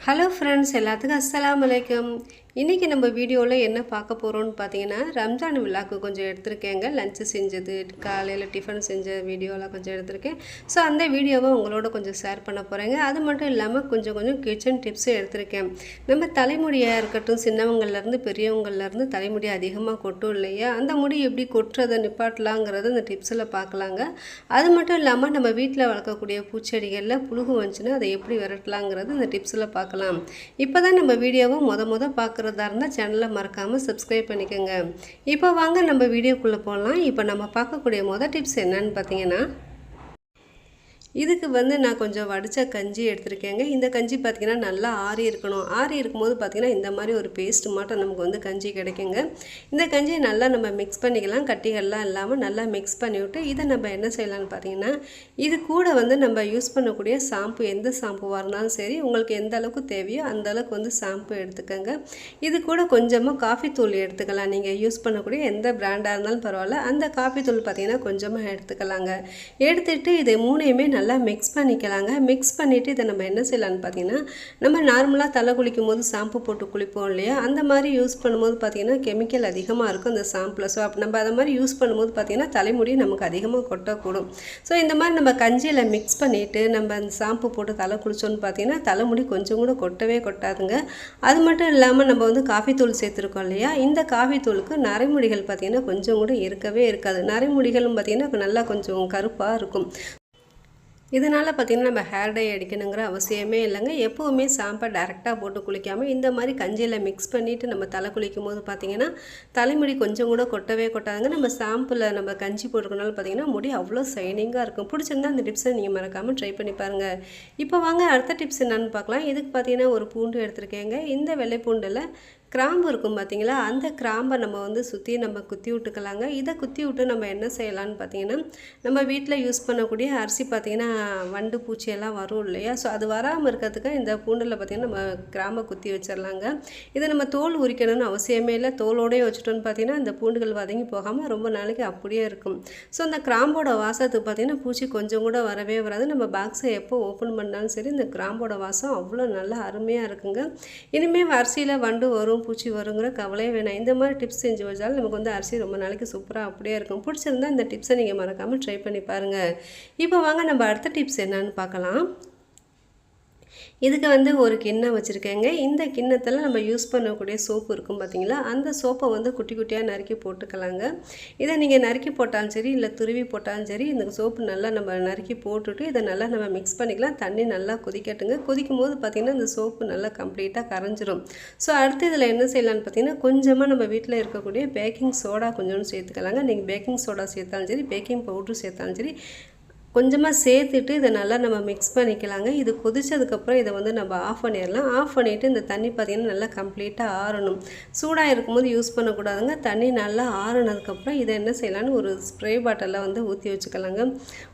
Hello friends, எல்லாத்துக்கும் அஸ்ஸலாமு அலைக்கும். இன்றைக்கி நம்ம வீடியோவில் என்ன பார்க்க போகிறோம்னு பார்த்தீங்கன்னா, ரம்ஜான் விழாக்கு கொஞ்சம் எடுத்திருக்கேங்க. லஞ்சு செஞ்சது, காலையில் டிஃபன் செஞ்ச வீடியோலாம் கொஞ்சம் எடுத்திருக்கேன். ஸோ அந்த வீடியோவை உங்களோட கொஞ்சம் ஷேர் பண்ண போகிறேங்க. அது மட்டும் இல்லாமல் கொஞ்சம் கிச்சன் டிப்ஸும் எடுத்திருக்கேன். நம்ம தலைமுடியாக இருக்கட்டும், சின்னவங்கள்லேருந்து பெரியவங்கள்லேருந்து தலைமுடி அதிகமாக கொட்டும் இல்லையா, அந்த முடி எப்படி கொட்டுறதை நிப்பாட்டலாங்கிறத இந்த டிப்ஸில் பார்க்கலாங்க. அது மட்டும் இல்லாமல் நம்ம வீட்டில் வளர்க்கக்கூடிய பூச்செடிகளில் புழுகு வந்துச்சுன்னா அதை எப்படி விரட்டலாங்கிறது இந்த டிப்ஸில் பார்க்கலாம். இப்போ தான் நம்ம வீடியோவை முத பார்க்குறதா இருந்தால் சேனலை மறக்காமல் சப்ஸ்கிரைப் பண்ணிக்கோங்க. இப்போ வாங்க நம்ம வீடியோக்குள்ளே போகலாம். இப்போ நம்ம பார்க்கக்கூடிய டிப்ஸ் என்னன்னு பார்த்தீங்கன்னா, இதுக்கு நான் கொஞ்சம் வடித்த கஞ்சி எடுத்திருக்கேங்க. இந்த கஞ்சி பார்த்திங்கன்னா நல்லா ஆறி இருக்கணும். ஆறி இருக்கும்போது பார்த்திங்கன்னா இந்த மாதிரி ஒரு பேஸ்ட் மாட்டம் நமக்கு கஞ்சி கிடைக்குங்க. இந்த கஞ்சியை நல்லா நம்ம மிக்ஸ் பண்ணிக்கலாம். கட்டிகள்லாம் இல்லாமல் நல்லா மிக்ஸ் பண்ணிவிட்டு இதை நம்ம என்ன செய்யலாம்னு பார்த்திங்கன்னா, இது கூட நம்ம யூஸ் பண்ணக்கூடிய ஷாம்பு, எந்த ஷாம்புவாக இருந்தாலும் சரி, உங்களுக்கு எந்த அளவுக்கு தேவையோ அந்த அளவுக்கு ஷாம்பு எடுத்துக்கோங்க. இது கூட கொஞ்சமாக காஃபி தூள் எடுத்துக்கலாம். நீங்கள் யூஸ் பண்ணக்கூடிய எந்த பிராண்டாக இருந்தாலும் பரவாயில்ல, அந்த காஃபி தூள் பார்த்திங்கன்னா கொஞ்சமாக எடுத்துக்கலாங்க. எடுத்துகிட்டு இதை மூணையுமே நல்லா மிக்ஸ் பண்ணிக்கலாங்க. மிக்ஸ் பண்ணிவிட்டு இதை நம்ம என்ன செய்யலான்னு பார்த்தீங்கன்னா, நம்ம நார்மலாக தலை குளிக்கும் போது ஷாம்பு போட்டு குளிப்போம் இல்லையா, அந்த மாதிரி யூஸ் பண்ணும்போது பார்த்திங்கன்னா கெமிக்கல் அதிகமாக இருக்கும் அந்த ஷாம்பில். ஸோ அப்போ நம்ம அதை மாதிரி யூஸ் பண்ணும்போது பார்த்திங்கன்னா தலைமுடி நமக்கு அதிகமாக கொட்டக்கூடும். ஸோ இந்த மாதிரி நம்ம கஞ்சியில் மிக்ஸ் பண்ணிவிட்டு நம்ம அந்த ஷாம்பு போட்டு தலை குளிச்சோன்னு பார்த்திங்கன்னா தலைமுடி கொஞ்சம் கூட கொட்டவே கொட்டாதுங்க. அது மட்டும் இல்லாமல் நம்ம காஃபி தூள் சேர்த்துருக்கோம் இல்லையா, இந்த காஃபி தூளுக்கு நரைமுடிகள் பார்த்திங்கன்னா கொஞ்சம் கூட இருக்கவே இருக்காது. நரைமுடிகளும் பார்த்திங்கன்னா நல்லா கொஞ்சம் கருப்பாக இருக்கும். இதனால் பார்த்திங்கன்னா நம்ம ஹேர் டை அடிக்கணுங்கிற அவசியமே இல்லைங்க. எப்போவுமே ஷாம்பை டைரெக்டாக போட்டு குளிக்காமல் இந்த மாதிரி கஞ்சியில் மிக்ஸ் பண்ணிவிட்டு நம்ம தலை குளிக்கும் போது பார்த்திங்கன்னா தலைமுடி கொஞ்சம் கூட கொட்டவே கொட்டாதுங்க. நம்ம ஷாம்பில் நம்ம கஞ்சி போட்டுக்கனால பார்த்திங்கன்னா முடி அவ்வளோ ஷைனிங்காக இருக்கும். பிடிச்சிருந்தா அந்த டிப்ஸை நீங்கள் மறக்காமல் ட்ரை பண்ணி பாருங்கள். இப்போ வாங்க அடுத்த டிப்ஸ் என்னென்னு பார்க்கலாம். இதுக்கு பார்த்திங்கன்னா ஒரு பூண்டு எடுத்துருக்கேங்க. இந்த வெள்ளை பூண்டில் கிராம்பு இருக்கும் பார்த்திங்களா, அந்த கிராம்பை நம்ம சுற்றி நம்ம குத்தி விட்டுக்கலாங்க. இதை குத்தி விட்டு நம்ம என்ன செய்யலான்னு பார்த்திங்கன்னா, நம்ம வீட்டில் யூஸ் பண்ணக்கூடிய அரிசி பார்த்திங்கன்னா வண்டு பூச்சியெல்லாம் வரும் இல்லையா, ஸோ அது வராமல் இருக்கிறதுக்கு இந்த பூண்டில் பார்த்திங்கன்னா நம்ம கிராம்பை குத்தி வச்சிடலாங்க. இதை நம்ம தோல் உரிக்கணும்னு அவசியமே இல்லை. தோலோடையே வச்சுட்டோன்னு பார்த்திங்கன்னா இந்த பூண்டுகள் வதங்கி போகாமல் ரொம்ப நாளைக்கு அப்படியே இருக்கும். ஸோ அந்த கிராம்போட வாசத்துக்கு பார்த்திங்கன்னா பூச்சி கொஞ்சம் கூட வரவே வராது. நம்ம பாக்ஸை எப்போ ஓப்பன் பண்ணாலும் சரி இந்த கிராம்போட வாசம் அவ்வளோ நல்லா அருமையாக இருக்குங்க. இனிமேல் அரிசியில் வண்டு வரும், பூச்சி வருங்கிற கவலையே வேணாம். இந்த மாதிரி டிப்ஸ் செஞ்சு வச்சாலும் நமக்கு அரிசி ரொம்ப நாளைக்கு சூப்பராக அப்படியே இருக்கும். பிடிச்சிருந்தா இந்த டிப்ஸை நீங்கள் மறக்காமல் ட்ரை பண்ணி பாருங்கள். இப்போ வாங்க நம்ம அடுத்த டிப்ஸ் என்னன்னு பார்க்கலாம். இதுக்கு ஒரு கிண்ணம் வச்சுருக்கேங்க. இந்த கிண்ணத்தில் நம்ம யூஸ் பண்ணக்கூடிய சோப்பு இருக்கும் பார்த்திங்களா, அந்த சோப்பை குட்டி குட்டியாக நறுக்கி போட்டுக்கலாங்க. இதை நீங்கள் நறுக்கி போட்டாலும் சரி, இல்லை துருவி போட்டாலும் சரி, இந்த சோப்பு நல்லா நம்ம நறுக்கி போட்டுட்டு இதை நல்லா நம்ம மிக்ஸ் பண்ணிக்கலாம். தண்ணி நல்லா கொதிக்கட்டுங்க. கொதிக்கும் போது பார்த்திங்கன்னா இந்த சோப்பு நல்லா கம்ப்ளீட்டாக கரைஞ்சிரும். ஸோ அடுத்து இதில் என்ன செய்யலான்னு பார்த்திங்கன்னா, கொஞ்சமாக நம்ம வீட்டில் இருக்கக்கூடிய பேக்கிங் சோடா கொஞ்சோன்னு சேர்த்துக்கலாங்க. நீங்கள் பேக்கிங் சோடா சேர்த்தாலும் சரி, பேக்கிங் பவுட்ரு சேர்த்தாலும் சரி, கொஞ்சமாக சேர்த்துட்டு இதை நல்லா நம்ம மிக்ஸ் பண்ணிக்கலாங்க. இது கொதிச்சதுக்கப்புறம் இதை நம்ம ஆஃப் பண்ணிடலாம். ஆஃப் பண்ணிவிட்டு இந்த தண்ணி பார்த்திங்கன்னா நல்லா கம்ப்ளீட்டாக ஆறணும். சூடாக இருக்கும்போது யூஸ் பண்ணக்கூடாதுங்க. தண்ணி நல்லா ஆறுனதுக்கப்புறம் இதை என்ன செய்யலான்னு ஒரு ஸ்ப்ரே பாட்டிலில் ஊற்றி வச்சுக்கலாங்க.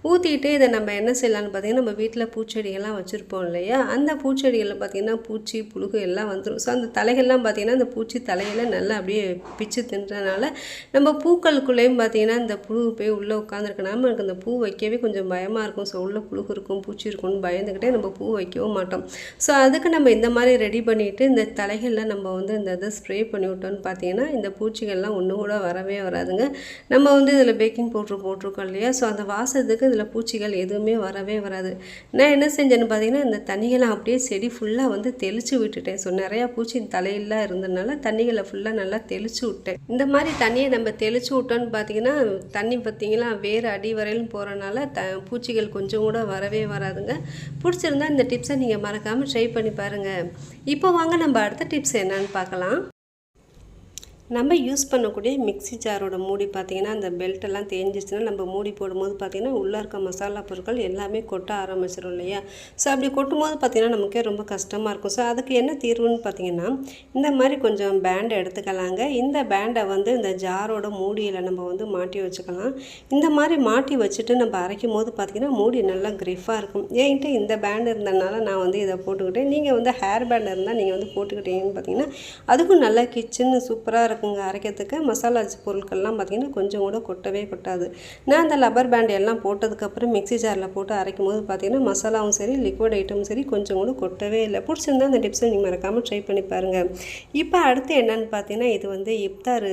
ஊற்றிட்டு இதை நம்ம என்ன செய்யலான்னு பார்த்திங்கன்னா, நம்ம வீட்டில் பூச்செடிகள்லாம் வச்சுருப்போம் இல்லையா, அந்த பூச்செடிகளில் பார்த்திங்கன்னா பூச்சி புழுகு எல்லாம் வந்துடும். ஸோ அந்த தலைகள்லாம் பார்த்திங்கன்னா அந்த பூச்சி தலைகளை நல்லா அப்படியே பிச்சு தின்றனால நம்ம பூக்களுக்குள்ளேயும் பார்த்திங்கன்னா இந்த புழு போய் உள்ளே உட்காந்துருக்கனால நமக்கு அந்த பூ வைக்கவே கொஞ்சம் பயமாக இருக்கும். ஸோ உள்ள புழுகு இருக்கும், பூச்சி இருக்கும்னு பயந்துக்கிட்டே நம்ம பூ வைக்கவும் மாட்டோம். ஸோ அதுக்கு நம்ம இந்த மாதிரி ரெடி பண்ணிவிட்டு இந்த தலைகளில் நம்ம இந்த இதை ஸ்ப்ரே பண்ணி விட்டோன்னு பார்த்தீங்கன்னா இந்த பூச்சிகள்லாம் ஒன்று கூட வரவே வராதுங்க. நம்ம இதில் பேக்கிங் பவுட்ரு போட்டிருக்கோம் இல்லையா, ஸோ அந்த வாசத்துக்கு இதில் பூச்சிகள் எதுவுமே வரவே வராது. நான் என்ன செஞ்சேன்னு பார்த்தீங்கன்னா, இந்த தண்ணிகள்லாம் அப்படியே செடி ஃபுல்லாக தெளித்து விட்டுட்டேன். ஸோ நிறையா பூச்சி தலையெல்லாம் இருந்ததுனால தண்ணிகளை ஃபுல்லாக நல்லா தெளித்து விட்டேன். இந்த மாதிரி தண்ணியை நம்ம தெளித்து விட்டோன்னு பார்த்தீங்கன்னா தண்ணி பார்த்திங்கன்னா வேறு அடி வரையிலும் போகிறனால பூச்சிகள் கொஞ்சம் கூட வரவே வராதுங்க. பிடிச்சிருந்தா இந்த டிப்ஸை நீங்கள் மறக்காமல் ட்ரை பண்ணி பாருங்கள். இப்போ வாங்க நம்ம அடுத்த டிப்ஸ் என்னன்னு பார்க்கலாம். நம்ம யூஸ் பண்ணக்கூடிய மிக்ஸி ஜாரோட மூடி பார்த்திங்கன்னா அந்த பெல்ட்டெல்லாம் தேஞ்சிச்சுன்னா நம்ம மூடி போடும்போது பார்த்திங்கன்னா உள்ளே இருக்க மசாலா பொருட்கள் எல்லாமே கொட்ட ஆரம்பிச்சிடும் இல்லையா. ஸோ அப்படி கொட்டும்போது பார்த்திங்கன்னா நமக்கே ரொம்ப கஷ்டமாக இருக்கும். ஸோ அதுக்கு என்ன தீர்வுன்னு பார்த்திங்கன்னா, இந்த மாதிரி கொஞ்சம் பேண்டை எடுத்துக்கலாங்க. இந்த பேண்டை இந்த ஜாரோட மூடியில் நம்ம மாட்டி வச்சுக்கலாம். இந்த மாதிரி மாட்டி வச்சுட்டு நம்ம அரைக்கும் போது பார்த்திங்கன்னா மூடி நல்லா கிரிஃபாக இருக்கும். என்கிட்ட இந்த பேண்ட் இருந்ததுனால நான் இதை போட்டுக்கிட்டேன். நீங்கள் ஹேர் பேண்ட் இருந்தால் நீங்கள் போட்டுக்கிட்டீங்கன்னு பார்த்திங்கன்னா அதுக்கும் நல்லா கிச்சன்னு சூப்பராக இருக்கும். இருக்குங்க அரைக்கிறதுக்கு. மசாலா பொருட்கள்லாம் பார்த்திங்கன்னா கொஞ்சம் கூட கொட்டவே கொட்டாது. நான் அந்த லப்பர் பேண்ட் எல்லாம் போட்டதுக்கப்புறம் மிக்ஸி ஜாரில் போட்டு அரைக்கும் போது பார்த்திங்கன்னா மசாலாவும் சரி லிக்விட் ஐட்டமும் சரி கொஞ்சம் கூட கொட்டவே இல்லை. பிடிச்சிருந்தா அந்த டிப்ஸை நீங்கள் மறக்காமல் ட்ரை பண்ணி பாருங்கள். இப்போ அடுத்து என்னென்னு பார்த்தீங்கன்னா இது வந்து இஃப்தார்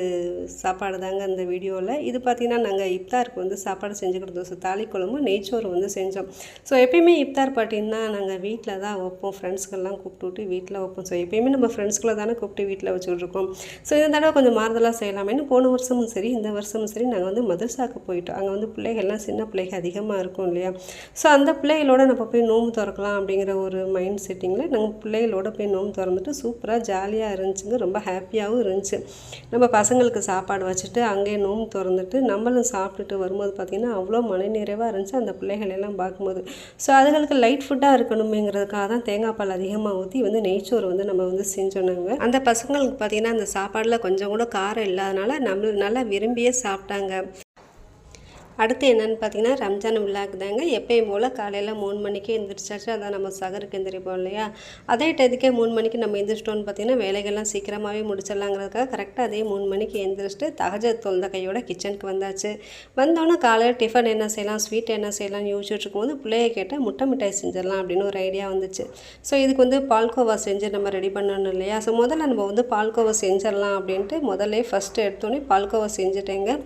சாப்பாடு தாங்க இந்த வீடியோவில். இது பார்த்திங்கன்னா நாங்கள் இஃப்தாருக்கு வந்து சாப்பாடு செஞ்சு கொடுத்தோம். தாலி குழம்பு நெய்ச்சோறு வந்து செஞ்சோம். ஸோ எப்பயுமே இஃப்தார் பார்த்திங்கன்னா நாங்கள் வீட்டில் தான் வைப்போம். ஃப்ரெண்ட்ஸ்க்கெல்லாம் கூப்பிட்டு வீட்டில் வைப்போம். ஸோ எப்பயுமே நம்ம ஃப்ரெண்ட்ஸ்களை தானே கூப்பிட்டு வீட்டில் வச்சுட்ருக்கோம். ஸோ இந்த தடவை கொஞ்சம் மாறுதலாக செய்யலாமேன்னு போன வருஷமும் சரி இந்த வருஷமும் சரி நாங்கள் வந்து மதரசாவுக்கு போயிட்டோம். அங்கே வந்து பிள்ளைகள்லாம் சின்ன பிள்ளைகள் அதிகமாக இருக்கும் இல்லையா. ஸோ அந்த பிள்ளைகளோட நம்ம போய் நோம்பு திறக்கலாம் அப்படிங்கிற ஒரு மைண்ட் செட்டிங்கில் நாங்கள் பிள்ளைகளோட போய் நோம்பு திறந்துட்டு சூப்பராக ஜாலியாக இருந்துச்சுங்க. ரொம்ப ஹாப்பியாகவும் இருந்துச்சு. நம்ம பசங்களுக்கு சாப்பாடு வச்சுட்டு அங்கேயே நோம்பு திறந்துட்டு நம்மளும் சாப்பிட்டுட்டு வரும்போது பார்த்திங்கன்னா அவ்வளோ மனநிறைவாக இருந்துச்சு அந்த பிள்ளைகள் எல்லாம் பார்க்கும்போது. ஸோ அதுகளுக்கு லைட் ஃபுட்டாக இருக்கணுமேங்கிறதுக்காக தான் தேங்காய் பால் அதிகமாக ஊற்றி வந்து நெய்ச்சோறு வந்து நம்ம வந்து செஞ்சோன்னாங்க. அந்த பசங்களுக்கு பார்த்திங்கன்னா அந்த சாப்பாடில் கொஞ்சம் கூட காரம் இல்லாதனால நம்ம நல்லா விரும்பியே சாப்பிட்டாங்க. அடுத்து என்னென்னு பார்த்தீங்கன்னா ரம்ஜான் விழாக்கு தாங்க. எப்பயும் போல் காலையில் 3 மணிக்கு எழுந்திரிச்சாச்சு. அதான் நம்ம சகருக்கு எந்திரிப்போம் இல்லையா. அதே டயத்துக்கே 3 மணிக்கு நம்ம எழுந்திரிச்சிட்டோன்னு பார்த்தீங்கன்னா வேலைகள்லாம் சீக்கிரமாகவே முடிச்சிடலாங்கிறதுக்காக கரெக்டாக அதே 3 மணிக்கு எழுந்திரிச்சிட்டு தஹஜத் தொழுத கையோட கிச்சனுக்கு வந்தாச்சு. வந்தோன்னே காலையில் டிஃபன் என்ன செய்யலாம், ஸ்வீட் என்ன செய்யலாம்னு யோசிச்சுட்டு இருக்கும்போது பிள்ளைய கேட்டால் முட்டை மிட்டாய் செஞ்சிடலாம் அப்படின்னு ஒரு ஐடியா வந்துச்சு. ஸோ இதுக்கு வந்து பால்கோவா செஞ்சு நம்ம ரெடி பண்ணணும் இல்லையா. ஸோ முதல்ல நம்ம வந்து பால்கோவா செஞ்சிடலாம் அப்படின்ட்டு முதல்ல ஃபஸ்ட்டு எடுத்தோன்னே பால்கோவா செஞ்சுட்டேங்க.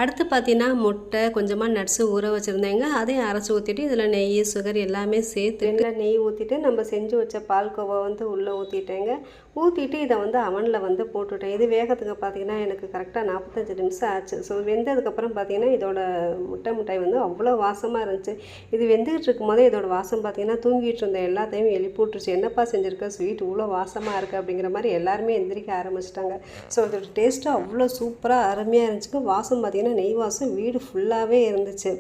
அடுத்து பார்த்தீங்கன்னா முட்டை கொஞ்சமாக நட்ஸு ஊற வச்சுருந்தேங்க. அதையும் அரைச்சி ஊற்றிட்டு இதில் நெய் சுகர் எல்லாமே சேர்த்துட்டு நெய் ஊற்றிட்டு நம்ம செஞ்சு வச்ச பால்கோவா வந்து உள்ளே ஊற்றிட்டேங்க. ஊற்றிட்டு இதை வந்து அவனில் வந்து போட்டுவிட்டேன். இது வேகத்துக்கு பார்த்திங்கன்னா எனக்கு கரெக்டாக 45 நிமிஷம் ஆச்சு. ஸோ வெந்ததுக்கப்புறம் பார்த்திங்கன்னா இதோட முட்டை மிட்டாய் வந்து அவ்வளோ வாசமாக இருந்துச்சு. இது வெந்துக்கிட்டு இருக்கும் போதே இதோட வாசம் பார்த்திங்கன்னா தூங்கிட்டு இருந்த எல்லாத்தையும் எழுப்பி விட்டுருச்சு. என்னப்பா செஞ்சுருக்க ஸ்வீட் இவ்வளோ வாசமாக இருக்குது அப்படிங்கிற மாதிரி எல்லாருமே எந்திரிக்க ஆரம்பிச்சிட்டாங்க. ஸோ இதோட டேஸ்ட்டு அவ்வளோ சூப்பராக அருமையாக இருந்துச்சுங்க. வாசம் பார்த்திங்கன்னா நெய் வாசம் வீடு ஃபுல்லாகவே இருந்துச்சு.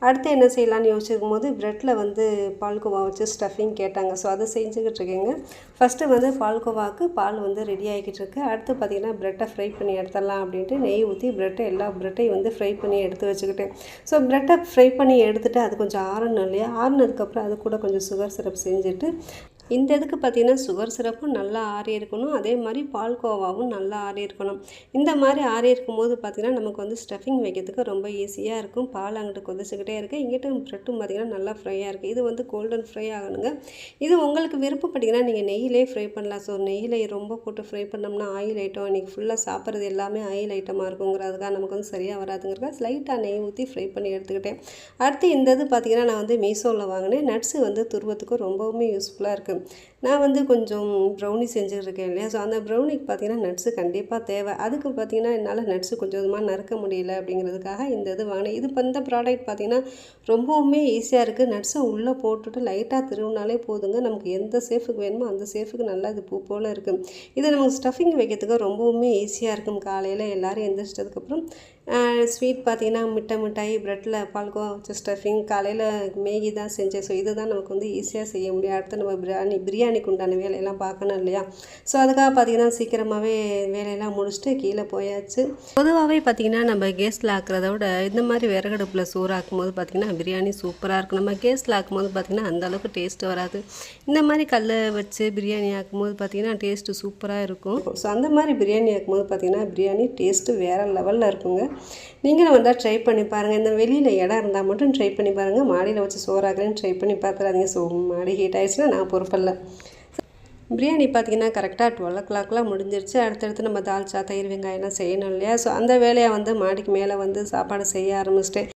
அடுத்து என்ன செய்யலான்னு யோசிச்சிருக்கும் போது ப்ரெட்டில் வந்து பால்கோவா வச்சு ஸ்டஃபிங் கேட்டாங்க. ஸோ அதை செஞ்சுக்கிட்டு இருக்கேங்க. ஃபஸ்ட்டு வந்து பால்கோவாவுக்கு பால் வந்து ரெடி ஆகிக்கிட்டு இருக்கு. அடுத்து பார்த்திங்கன்னா ப்ரெட்டை ஃப்ரை பண்ணி எடுத்துடலாம் அப்படின்ட்டு நெய் ஊற்றி எல்லா ப்ரெட்டையும் வந்து ஃப்ரை பண்ணி எடுத்து வச்சுக்கிட்டேன். ஸோ ப்ரெட்டை ஃப்ரை பண்ணி எடுத்துகிட்டு அது கொஞ்சம் ஆறணும் இல்லையா. ஆறினதுக்கப்புறம் அது கூட கொஞ்சம் சுகர் சிரப் செஞ்சுட்டு இந்த இதுக்கு பார்த்திங்கன்னா சுகர் சிரப்பும் நல்லா ஆறி இருக்கணும். அதே மாதிரி பால்கோவாவும் நல்லா ஆறி இருக்கணும். இந்த மாதிரி ஆறி இருக்கும்போது பார்த்திங்கன்னா நமக்கு வந்து ஸ்டஃபிங் வைக்கிறதுக்கு ரொம்ப ஈஸியாக இருக்கும். பால் அங்கிட்டு கொதிச்சுக்கிட்டே இருக்குது. இங்கிட்ட ப்ரெட்டும் பார்த்திங்கன்னா நல்லா ஃப்ரையாக இருக்குது. இது வந்து கோல்டன் ஃப்ரை ஆகணுங்க. இது உங்களுக்கு விருப்பப்பட்டிங்கன்னா நீங்கள் நெய்யிலே ஃப்ரை பண்ணலாம். ஸோ நெய்யில் ரொம்ப போட்டு ஃப்ரை பண்ணோம்னா ஆயில் ஐட்டம் இன்றைக்கி ஃபுல்லாக சாப்பிட்றது எல்லாமே ஆயில் ஐட்டமாக இருக்குங்கிறதுக்காக நமக்கு வந்து சரியாக வராதுங்கிறதுக்காக லைட்டாக நெய் ஊற்றி ஃப்ரை பண்ணி எடுத்துக்கிட்டேன். அடுத்து இந்த இது பார்த்திங்கன்னா நான் வந்து மீஷோவில் வாங்கினேன். நட்ஸு வந்து துருவத்துக்கு ரொம்பவுமே யூஸ்ஃபுல்லாக இருக்குது. நான் வந்து கொஞ்சம் ப்ரௌனி செஞ்சுருக்கேன் இல்லையா. ஸோ அந்த ப்ரௌனிக்கு பார்த்திங்கன்னா நட்ஸு கண்டிப்பாக தேவை. அதுக்கு பார்த்திங்கன்னா என்னால் நட்ஸு கொஞ்சம் கொஞ்சமாக நறுக்க முடியல அப்படிங்கிறதுக்காக இந்த இது வாங்கினேன். இது இந்த ப்ராடக்ட் பார்த்திங்கன்னா ரொம்பவுமே ஈஸியாக இருக்குது. நட்ஸை உள்ளே போட்டுட்டு லைட்டாக திருவினாலே போதுங்க. நமக்கு எந்த சேஃபுக்கு வேணுமோ அந்த சேஃபுக்கு நல்லா இது பூ போல் இருக்குது. இது நமக்கு ஸ்டஃபிங் வைக்கிறதுக்கு ரொம்பவுமே ஈஸியாக இருக்கும். காலையில் எல்லோரும் எந்திரிச்சிட்டதுக்கப்புறம் ஸ்வீட் பார்த்திங்கன்னா மிட்டாய் ப்ரெட்டில் பால்கோவா வச்ச ஸ்டஃபிங் காலையில் மேகி தான் செஞ்சேன். ஸோ இது தான் நமக்கு வந்து ஈஸியாக செய்ய முடியும். அடுத்து நம்ம பிரியாணிக்கு உண்டான வேலையெல்லாம் பார்க்கணும் இல்லையா. ஸோ அதுக்காக பார்த்திங்கன்னா சீக்கிரமாகவே வேலையெல்லாம் முடிச்சுட்டு கீழே போயாச்சு. பொதுவாகவே பார்த்திங்கன்னா நம்ம கேஸில் ஆக்கிறத விட இந்த மாதிரி விறகடுப்பில் சோறு ஆக்கும்போது பார்த்திங்கன்னா பிரியாணி சூப்பராக இருக்கும். நம்ம கேஸில் ஆக்கும்போது பார்த்திங்கன்னா அந்தளவுக்கு டேஸ்ட்டு வராது. இந்த மாதிரி கல்லை வச்சு பிரியாணி ஆக்கும்போது பார்த்திங்கன்னா டேஸ்ட்டு சூப்பராக இருக்கும். ஸோ அந்த மாதிரி பிரியாணி ஆக்கும்போது பார்த்திங்கன்னா பிரியாணி டேஸ்ட்டு வேறு லெவலில் இருக்குங்க. நீங்களும் வந்தால் ட்ரை பண்ணி பாருங்கள். இந்த வெளியில் இடம் இருந்தால் மட்டும் ட்ரை பண்ணி பாருங்கள். மாடியில் வச்சு சோறாக்குறேன்னு ட்ரை பண்ணி பார்த்துறாதீங்க. ஸோ மாடி ஹீட் ஆகிடுச்சுன்னா நான் பொறுப்பில்லை. பிரியாணி பார்த்திங்கன்னா கரெக்டாக 12 o'clockலாம் முடிஞ்சிருச்சு. அடுத்தடுத்து நம்ம தால்ச்சா தயிர் வெங்காயம்லாம் செய்யணும் இல்லையா. ஸோ அந்த வேலையை வந்து மாடிக்கு மேலே வந்து சாப்பாடு செய்ய ஆரம்பிச்சிட்டேன்.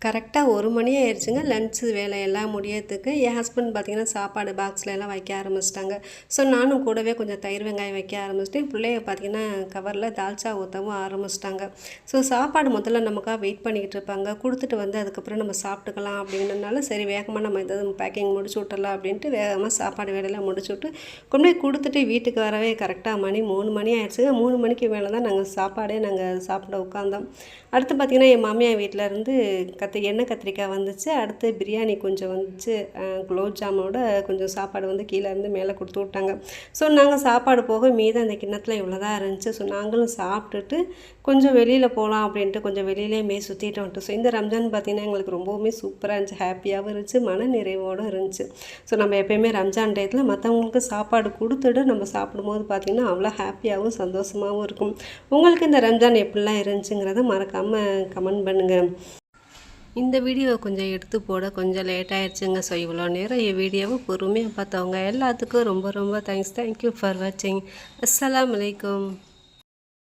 கரெக்டாக 1 மணி ஆயிடுச்சுங்க லன்ச்சு வேலையெல்லாம் முடியறதுக்கு. என் ஹஸ்பண்ட் பார்த்திங்கன்னா சாப்பாடு பாக்ஸில் எல்லாம் வைக்க ஆரம்பிச்சிட்டாங்க. ஸோ நானும் கூடவே கொஞ்சம் தயிர் வெங்காயம் வைக்க ஆரம்பிச்சிட்டேன். பிள்ளைய பார்த்திங்கன்னா கவரில் தால்ச்சா ஊற்றவும் ஆரம்பிச்சிட்டாங்க. ஸோ சாப்பாடு முதல்ல நமக்காக வெயிட் பண்ணிக்கிட்டு இருப்பாங்க. கொடுத்துட்டு வந்து அதுக்கப்புறம் நம்ம சாப்பிட்டுக்கலாம் அப்படின்றதுனால சரி வேகமாக நம்ம எதாவது பேக்கிங் முடிச்சு விட்டுறலாம் அப்படின்ட்டு வேகமாக சாப்பாடு வேலையெல்லாம் முடிச்சு விட்டு கொண்டு போய் கொடுத்துட்டு வீட்டுக்கு வரவே கரெக்டாக 3 மணி ஆயிடுச்சுங்க. 3 மணிக்கு மேலே தான் நாங்கள் சாப்பாடே சாப்பிட உட்காந்தோம். அடுத்து பார்த்திங்கன்னா என் மாமியார் வீட்டில் இருந்து எண்ணெய் கத்திரிக்காய் வந்துச்சு. அடுத்து பிரியாணி கொஞ்சம் வந்துச்சு. குலோப் ஜாமோட கொஞ்சம் சாப்பாடு வந்து கீழே இருந்து மேலே கொடுத்து விட்டாங்க. ஸோ நாங்கள் சாப்பாடு போக மீதம் அந்த கிண்ணத்தில் இவ்வளோ தான் இருந்துச்சு. ஸோ நாங்களும் சாப்பிட்டுட்டு கொஞ்சம் வெளியில் போகலாம் அப்படின்ட்டு கொஞ்சம் வெளியிலேயுமே சுற்றிட்டு வந்துட்டு. ஸோ இந்த ரம்ஜான் பார்த்திங்கன்னா எங்களுக்கு ரொம்பவுமே சூப்பராக இருந்துச்சு, ஹாப்பியாகவும் இருந்துச்சு, மன நிறைவோடு இருந்துச்சு. ஸோ நம்ம எப்போயுமே ரம்ஜான் டயத்தில் மற்றவங்களுக்கு சாப்பாடு கொடுத்துட்டு நம்ம சாப்பிடும்போது பார்த்திங்கன்னா அவ்வளோ ஹாப்பியாகவும் சந்தோஷமாகவும் இருக்கும். உங்களுக்கு இந்த ரம்ஜான் எப்படிலாம் இருந்துச்சுங்கிறத மறக்காமல் கமெண்ட் பண்ணுங்கள். இந்த வீடியோவை கொஞ்சம் எடுத்து போட கொஞ்சம் லேட் ஆகிடுச்சுங்க. ஸோ இவ்வளோ நேரம் என் வீடியோவை பொறுமையாக பார்த்தவங்க எல்லாத்துக்கும் ரொம்ப ரொம்ப தேங்க்ஸ். தேங்க்யூ ஃபார் வாட்சிங். அஸ்ஸலாமு அலைக்கும்.